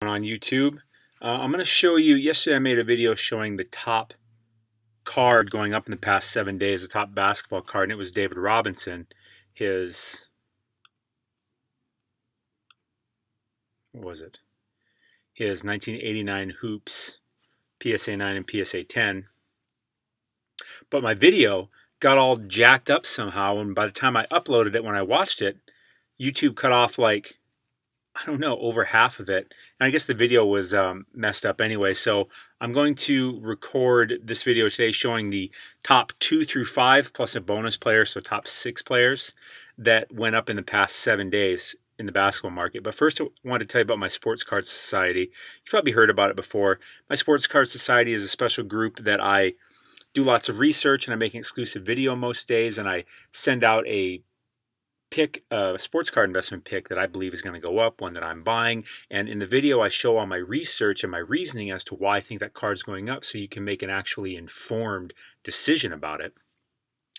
On YouTube. I'm going to show you, yesterday I made a video showing the top card going up in the past 7 days, the top basketball card, and it was David Robinson. His, what was it? His 1989 Hoops, PSA 9 and PSA 10. But my video got all jacked up somehow, and by the time I uploaded it, when I watched it, YouTube cut off like, I don't know, over half of it. And I guess the video was messed up anyway. So I'm going to record this video today showing the top 2 through 5 plus a bonus player, so top 6 players that went up in the past 7 days in the basketball market. But first I want to tell you about my Sports Card Society. You've probably heard about it before. My Sports Card Society is a special group that I do lots of research, and I make an exclusive video most days, and I send out a sports card investment pick that I believe is going to go up, one that I'm buying. And in the video, I show all my research and my reasoning as to why I think that card's going up, so you can make an actually informed decision about it.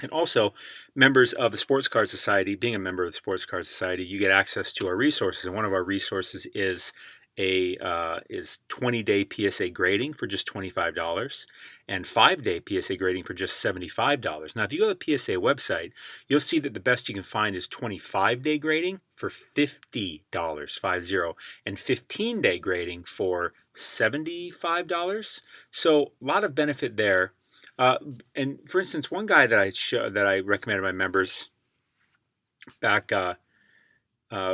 And also, members of the Sports Card Society, being a member of the Sports Card Society, you get access to our resources. And one of our resources is 20-day PSA grading for just $25 and 5-day PSA grading for just $75. Now, if you go to the PSA website, you'll see that the best you can find is 25-day grading for $50, 50, and 15-day grading for $75. So a lot of benefit there. And for instance, one guy that I recommended my members back a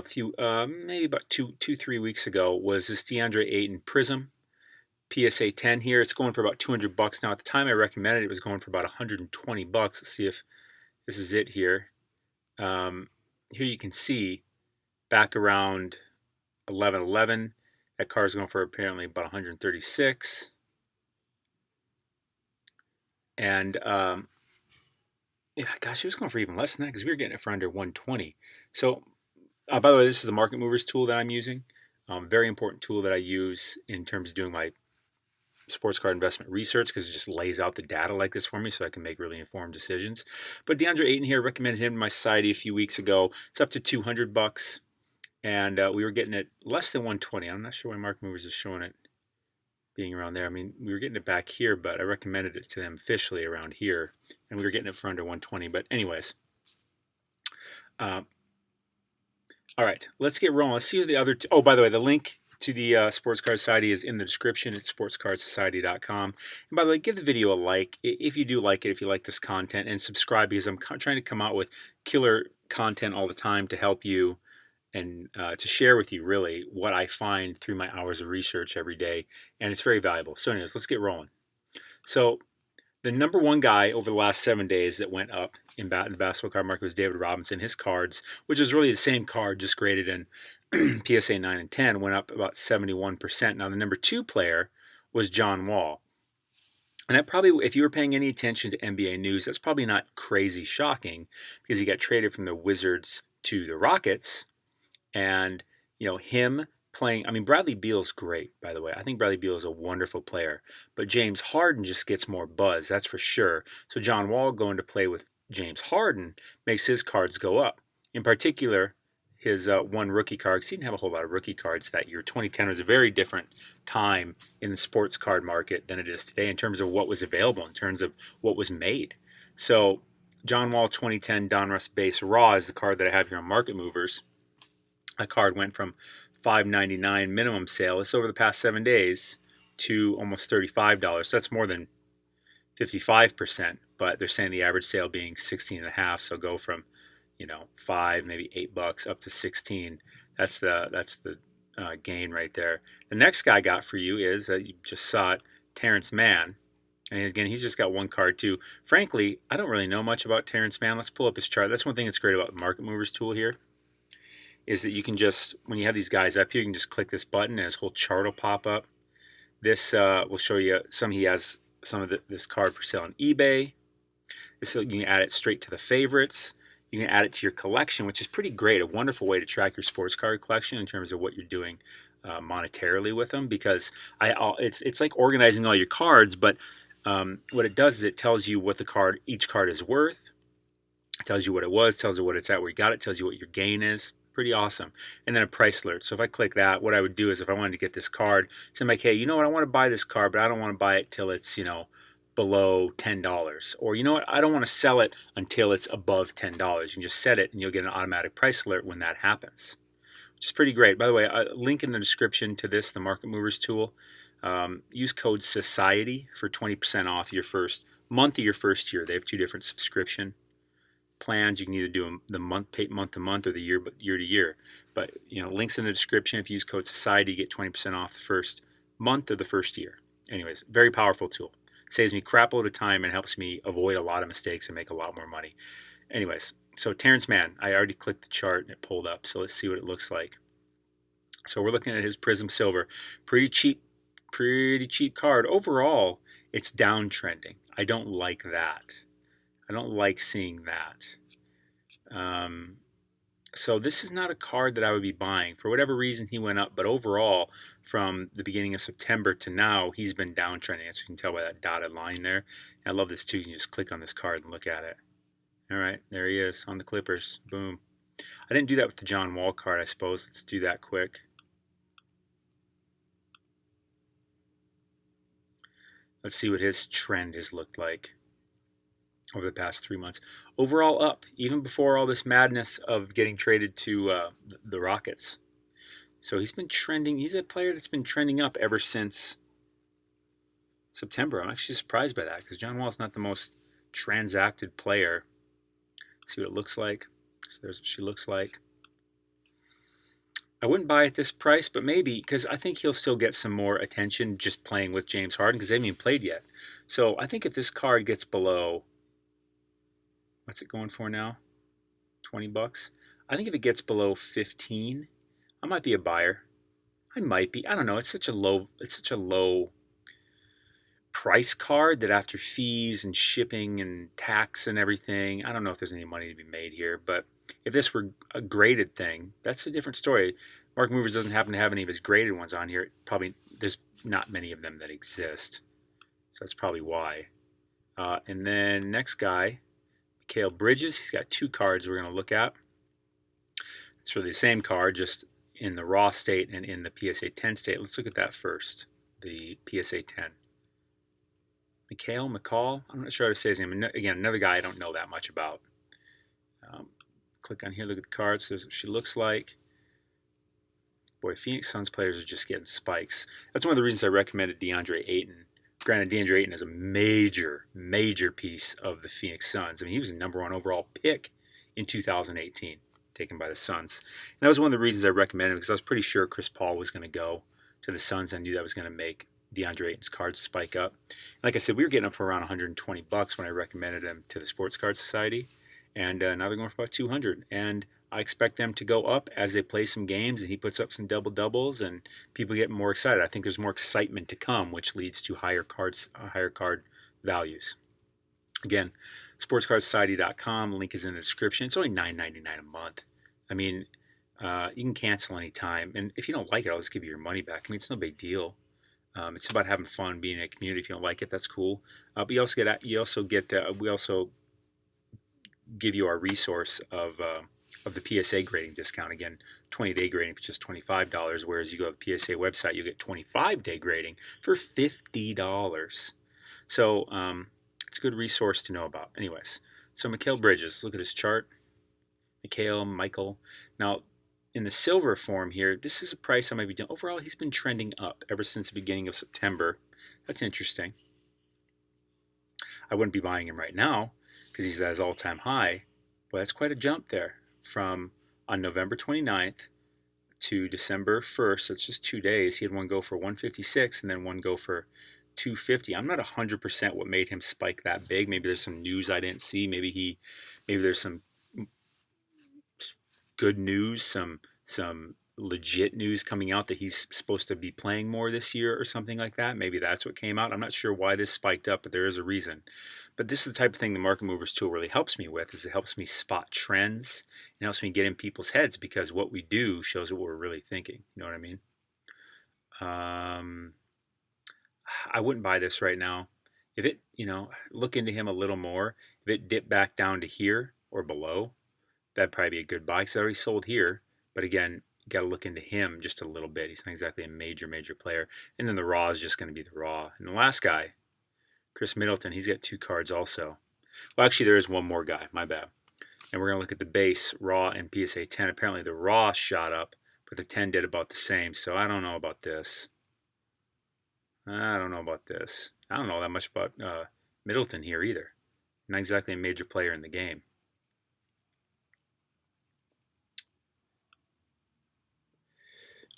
few, maybe about 3 weeks ago, was this DeAndre Ayton Prism PSA 10 here. It's going for about $200 now. At the time I recommended it was going for about $120. Let's see if this is it here. Here you can see back around 11/11, that car is going for apparently about 136. And yeah, gosh, it was going for even less than that because we were getting it for under 120. So by the way, this is the Market Movers tool that I'm using. Very important tool that I use in terms of doing my sports card investment research, because it just lays out the data like this for me so I can make really informed decisions. But DeAndre Ayton here, recommended him to my society a few weeks ago. It's up to $200, and we were getting it less than 120. I'm not sure why Market Movers is showing it being around there. I mean, we were getting it back here, but I recommended it to them officially around here, and we were getting it for under 120. But anyways, all right, let's get rolling. Let's see who the other oh, by the way, the link to the Sports Card Society is in the description. It's SportsCardSociety.com. And by the way, give the video a like if you do like it, if you like this content, and subscribe, because I'm trying to come out with killer content all the time to help you and to share with you really what I find through my hours of research every day. And it's very valuable. So anyways, let's get rolling. So the number one guy over the last 7 days that went up in the basketball card market was David Robinson. His cards, which is really the same card, just graded in PSA 9 and 10, went up about 71%. Now, the number 2 player was John Wall. And that probably, if you were paying any attention to NBA news, that's probably not crazy shocking, because he got traded from the Wizards to the Rockets. And, you know, him playing, I mean, Bradley Beal's great, by the way. I think Bradley Beal is a wonderful player. But James Harden just gets more buzz, that's for sure. So John Wall going to play with James Harden makes his cards go up. In particular, his one rookie card, because he didn't have a whole lot of rookie cards that year. 2010 was a very different time in the sports card market than it is today in terms of what was available, in terms of what was made. So John Wall 2010 Donruss Base Raw is the card that I have here on Market Movers. That card went from $5.99 minimum sale, this over the past 7 days, to almost $35. So that's more than 55%, but they're saying the average sale being 16.5, so go from, you know, $5, maybe $8 up to 16. That's the gain right there. The next guy I got for you is, you just saw it, Terrence Mann. And again, he's just got one card too. Frankly, I don't really know much about Terrence Mann. Let's pull up his chart. That's one thing that's great about the Market Movers tool here, is that you can just, when you have these guys up here, you can just click this button and his whole chart will pop up. This will show you he has some of this card for sale on eBay. So you can add it straight to the favorites. You can add it to your collection, which is pretty great. A wonderful way to track your sports card collection in terms of what you're doing monetarily with them, because it's like organizing all your cards, but what it does is it tells you what each card is worth. It tells you what it was, tells you what it's at, where you got it, tells you what your gain is. pretty awesome. And then a price alert. So if I click that, what I would do is if I wanted to get this card, say like, hey, you know what, I want to buy this card, but I don't want to buy it till it's, below $10. Or you know what, I don't want to sell it until it's above $10. You can just set it and you'll get an automatic price alert when that happens, which is pretty great. By the way, a link in the description to this, the Market Movers tool. Use code SOCIETY for 20% off your first month of your first year. They have two different subscription plans. You can either do the month to month or the year to year. But links in the description. If you use code SOCIETY, you get 20% off the first month of the first year. Anyways, very powerful tool. Saves me crap load of time and helps me avoid a lot of mistakes and make a lot more money. Anyways, so Terrence Mann, I already clicked the chart and it pulled up. So let's see what it looks like. So we're looking at his Prism Silver. Pretty cheap card. Overall, it's downtrending. I don't like that. I don't like seeing that. So this is not a card that I would be buying. For whatever reason, he went up. But overall, from the beginning of September to now, he's been downtrending. As you can tell by that dotted line there. And I love this too. You can just click on this card and look at it. All right, there he is on the Clippers. Boom. I didn't do that with the John Wall card, I suppose. Let's do that quick. Let's see what his trend has looked like over the past 3 months. Overall up, even before all this madness of getting traded to the Rockets. So he's been trending. He's a player that's been trending up ever since September. I'm actually surprised by that because John Wall's not the most transacted player. Let's see what it looks like. So there's what she looks like. I wouldn't buy at this price, but maybe because I think he'll still get some more attention just playing with James Harden because they haven't even played yet. So I think if this card gets below, what's it going for now? $20. I think if it gets below 15, I might be a buyer. I might be. I don't know. It's such a low price card that after fees and shipping and tax and everything, I don't know if there's any money to be made here. But if this were a graded thing, that's a different story. Market Movers doesn't happen to have any of his graded ones on here. Probably there's not many of them that exist. So that's probably why. And then next guy, Mikal Bridges. He's got two cards we're going to look at. It's really the same card, just in the raw state and in the PSA 10 state. Let's look at that first, the PSA 10. McCall, I'm not sure how to say his name. Again, another guy I don't know that much about. Click on here, look at the cards. There's what she looks like. Boy, Phoenix Suns players are just getting spikes. That's one of the reasons I recommended DeAndre Ayton. Granted, DeAndre Ayton is a major piece of the Phoenix Suns. I mean, he was a #1 overall pick in 2018, taken by the Suns. And that was one of the reasons I recommended him because I was pretty sure Chris Paul was going to go to the Suns. I knew that was going to make DeAndre Ayton's cards spike up. And like I said, we were getting them for around $120 when I recommended them to the Sports Card Society. And now they're going for about $200. And I expect them to go up as they play some games and he puts up some doubles and people get more excited. I think there's more excitement to come, which leads to higher card values. Again, SportsCardSociety.com. Link is in the description. It's only $9.99 a month. I mean, you can cancel anytime. And if you don't like it, I'll just give you your money back. I mean, it's no big deal. It's about having fun, being in a community. If you don't like it, that's cool. But we also give you our resource of the PSA grading discount. Again, 20-day grading for just $25, whereas you go to the PSA website, you get 25-day grading for $50. So it's a good resource to know about. Anyways, so Mikal Bridges, look at his chart. Michael. Now, in the silver form here, this is a price I might be doing. Overall, he's been trending up ever since the beginning of September. That's interesting. I wouldn't be buying him right now because he's at his all-time high, but that's quite a jump there from on November 29th to December 1st. So it's just 2 days. He had one go for 156 and then one go for 250. I'm not 100% what made him spike that big. Maybe there's some news I didn't see. Maybe there's some good news, some legit news coming out that he's supposed to be playing more this year or something like that. Maybe that's what came out. I'm not sure why this spiked up, but there is a reason. But this is the type of thing the Market Movers tool really helps me with, is it helps me spot trends and helps me get in people's heads because what we do shows what we're really thinking. You know what I mean? I wouldn't buy this right now. If it, look into him a little more. If it dipped back down to here or below, that'd probably be a good buy because I already sold here. But again, you got to look into him just a little bit. He's not exactly a major player. And then the raw is just going to be the raw. And the last guy, Chris Middleton, he's got 2 cards also. Well, actually, there is one more guy. My bad. And we're going to look at the base, raw, and PSA 10. Apparently, the raw shot up, but the 10 did about the same. So I don't know about this. I don't know that much about Middleton here either. Not exactly a major player in the game.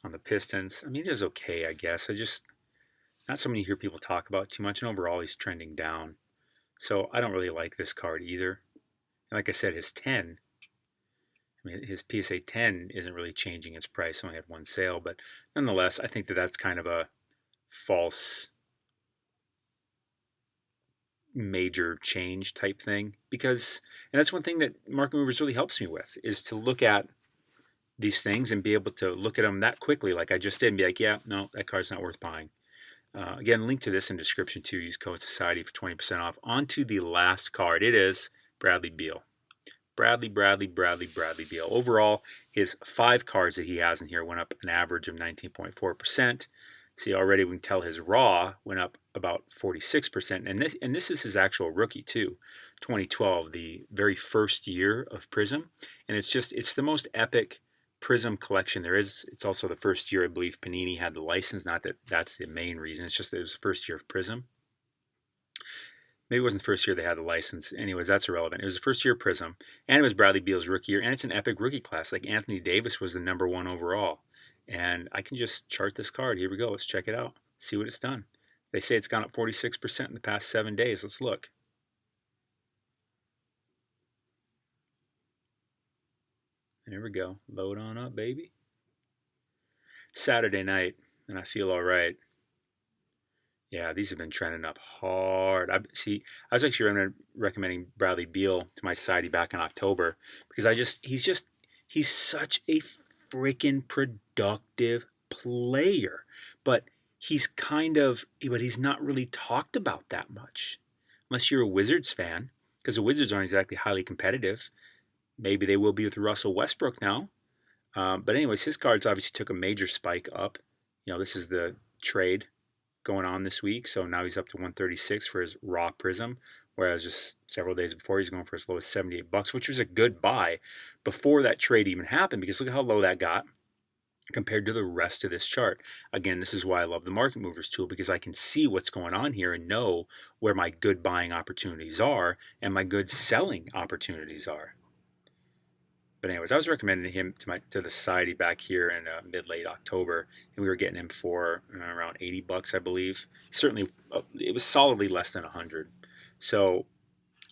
On the Pistons, I mean, he does okay, I guess. Not somebody you hear people talk about too much, and overall he's trending down. So I don't really like this card either. And like I said, his 10, I mean, his PSA 10 isn't really changing its price. Only had one sale, but nonetheless, I think that that's kind of a false major change type thing, because, and that's one thing that market movers really helps me with, is to look at these things and be able to look at them that quickly, like I just did, and be like, yeah, no, that card's not worth buying. Again, link to this in description too. Use code Society for 20% off. On to the last card. It is Bradley Beal. Bradley Beal. Overall, his 5 cards that he has in here went up an average of 19.4%. See, already we can tell his raw went up about 46%. And this is his actual rookie too. 2012, the very first year of Prism. And it's the most epic Prism collection there is. It's also the first year, I believe, Panini had the license. Not that that's the main reason. It's just that it was the first year of Prism. Maybe it wasn't the first year they had the license. Anyways, that's irrelevant. It was the first year of Prism, and it was Bradley Beal's rookie year, and it's an epic rookie class. Like Anthony Davis was the #1 overall. And I can just chart this card. Here we go. Let's check it out. See what it's done. They say it's gone up 46% in the past 7 days. Let's look. There we go. Load on up, baby. Saturday night, and I feel all right. Yeah, these have been trending up hard. I was actually recommending Bradley Beal to my society back in October because he's such a freaking productive player, but he's not really talked about that much, unless you're a Wizards fan, because the Wizards aren't exactly highly competitive. Maybe they will be with Russell Westbrook now. But anyways, his cards obviously took a major spike up. This is the trade going on this week, so now he's up to 136 for his raw Prism, whereas just several days before he's going for as low as $78, which was a good buy before that trade even happened, because look at how low that got compared to the rest of this chart. Again, this is why I love the market movers tool, because I can see what's going on here and know where my good buying opportunities are and my good selling opportunities are. But anyways, I was recommending him to the society back here in mid-late October, and we were getting him for around $80, I believe. Certainly, it was solidly less than 100. So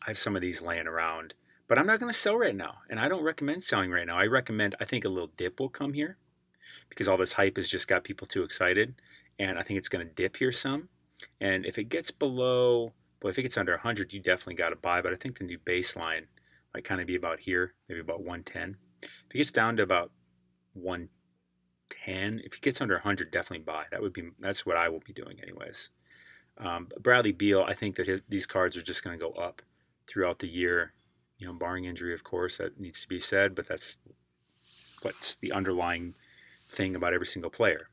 I have some of these laying around, but I'm not going to sell right now, and I don't recommend selling right now. I think a little dip will come here, because all this hype has just got people too excited, and I think it's going to dip here some. And if it gets if it gets under 100, you definitely got to buy. But I think the new baseline might kind of be about here, maybe about 110. If it gets down to about 110, if it gets under 100, definitely buy. That's what I will be doing anyways. Bradley Beal, I think that these cards are just going to go up throughout the year, barring injury, of course. That needs to be said, but that's what's the underlying thing about every single player.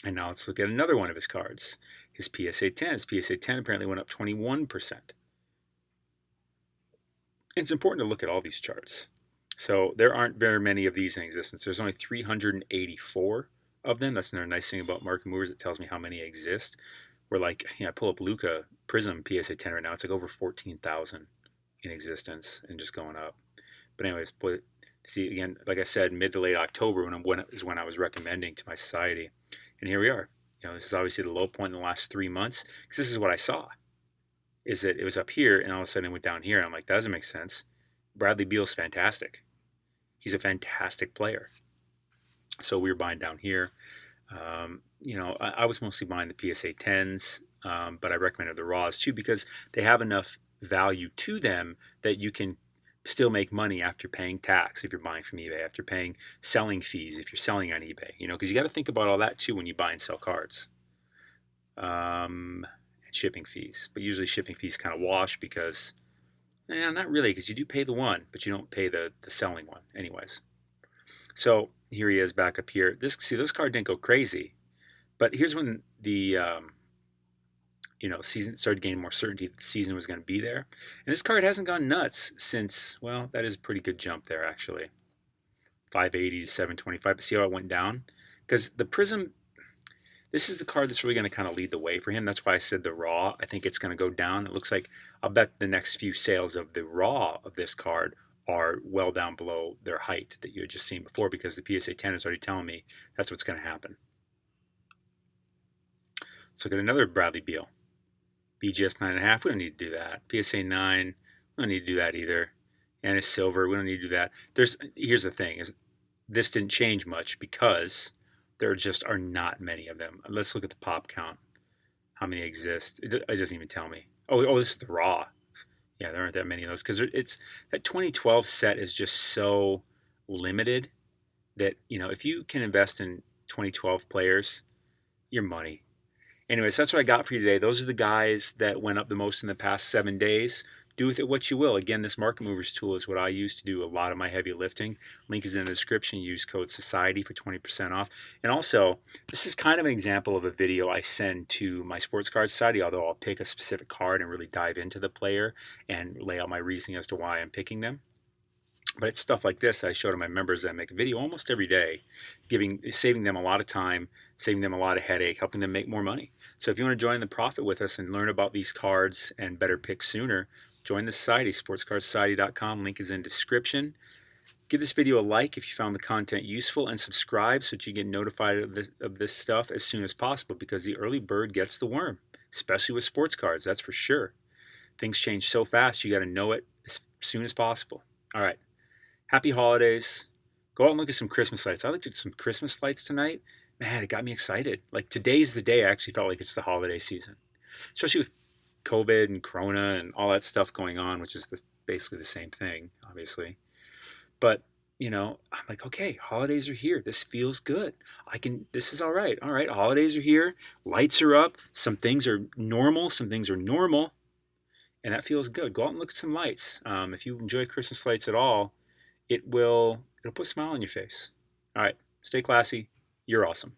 And now let's look at another one of his cards, his PSA 10. His PSA 10 apparently went up 21%. It's important to look at all these charts. So there aren't very many of these in existence. There's only 384 of them. That's another nice thing about market movers. It tells me how many exist. We're like, I pull up Luka Prism PSA 10 right now. It's like over 14,000 in existence and just going up. But anyways, see, again, like I said, mid to late October is when I was recommending to my society. And here we are. This is obviously the low point in the last 3 months, because this is what I saw. Is that it was up here, and all of a sudden it went down here. And I'm like, that doesn't make sense. Bradley Beal's fantastic. He's a fantastic player. So we were buying down here. I was mostly buying the PSA 10s, but I recommended the raws too, because they have enough value to them that you can still make money after paying tax if you're buying from eBay, after paying selling fees if you're selling on eBay. Because you got to think about all that too when you buy and sell cards. And shipping fees, but usually shipping fees kind of wash, because not really, because you do pay the one, but you don't pay the selling one anyways. So here he is back up here. This card didn't go crazy, but here's when the season started gaining more certainty that the season was going to be there. And this card hasn't gone nuts since, well, that is a pretty good jump there, actually. 580 to 725. But see how it went down? Because the Prism, this is the card that's really going to kind of lead the way for him. That's why I said the Raw. I think it's going to go down. It looks like, I'll bet the next few sales of the Raw of this card are well down below their height that you had just seen before, because the PSA 10 is already telling me that's what's going to happen. Let's look at another Bradley Beal. BGS 9.5, we don't need to do that. PSA 9, we don't need to do that either. And a silver, we don't need to do that. Here's the thing, is this didn't change much because there just are not many of them. Let's look at the pop count. How many exist? It doesn't even tell me. Oh, this is the raw. Yeah, there aren't that many of those, because it's that 2012 set is just so limited that, if you can invest in 2012 players, your money. Anyways, that's what I got for you today. Those are the guys that went up the most in the past 7 days. Do with it what you will. Again, this Market Movers tool is what I use to do a lot of my heavy lifting. Link is in the description. Use code SOCIETY for 20% off. And also, this is kind of an example of a video I send to my Sports Card Society, although I'll pick a specific card and really dive into the player and lay out my reasoning as to why I'm picking them. But it's stuff like this that I show to my members that I make a video almost every day, saving them a lot of time, saving them a lot of headache, helping them make more money. So if you want to join the profit with us and learn about these cards and better pick sooner, join the society, SportsCardSociety.com. Link is in description. Give this video a like if you found the content useful, and subscribe so that you get notified of this stuff as soon as possible, because the early bird gets the worm, especially with sports cards, that's for sure. Things change so fast, you got to know it as soon as possible. All right. Happy holidays. Go out and look at some Christmas lights. I looked at some Christmas lights tonight. Man, it got me excited. Like, today's the day I actually felt like it's the holiday season, especially with COVID and Corona and all that stuff going on, which is basically the same thing, obviously. But, I'm like, okay, holidays are here. This feels good. This is all right. All right, holidays are here. Lights are up. Some things are normal. Some things are normal. And that feels good. Go out and look at some lights. If you enjoy Christmas lights at all, it'll put a smile on your face. All right, stay classy. You're awesome.